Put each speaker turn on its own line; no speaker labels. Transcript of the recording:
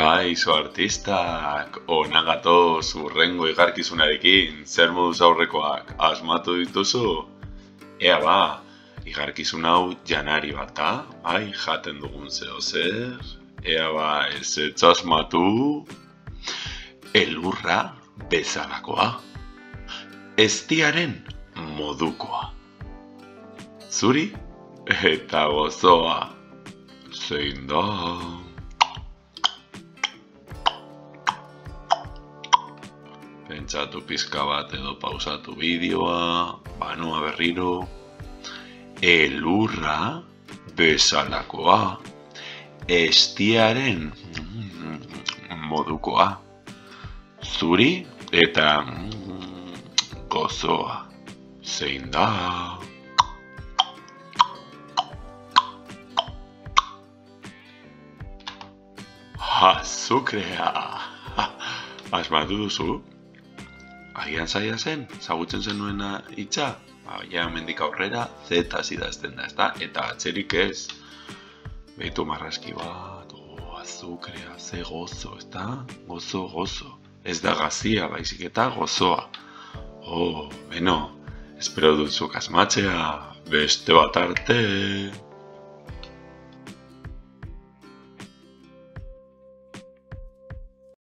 Kaixo artistak, hona gatoz hurrengo igarkizunarekin, zer moduz aurrekoak asmatu dituzu? Ea ba, igarkizun hau janari bat da, bai, jaten dugun zeo zer, ea ba, ez asmatu, elurra bezalakoa, eztiaren modukoa, zuri eta gozoa, zein da? Pentsatu pizka bat edo pausatu bideoa, banoa berriro, elurra bezalakoa, eztiaren modukoa, zuri eta gozoa, zein da? Azukrea! Asmatu duzu? Agian zaila zen, zagutzen zenuena hitza? Ja, mendik aurrera, zetaz idazten da, ezta? Eta atzerik ez. Behitu marrazki bat, azukrea, ze gozo, ezta? Gozo, gozo. Ez da gazia, baizik eta gozoa. Beno, espero dutzuk asmatzea, beste bat arte.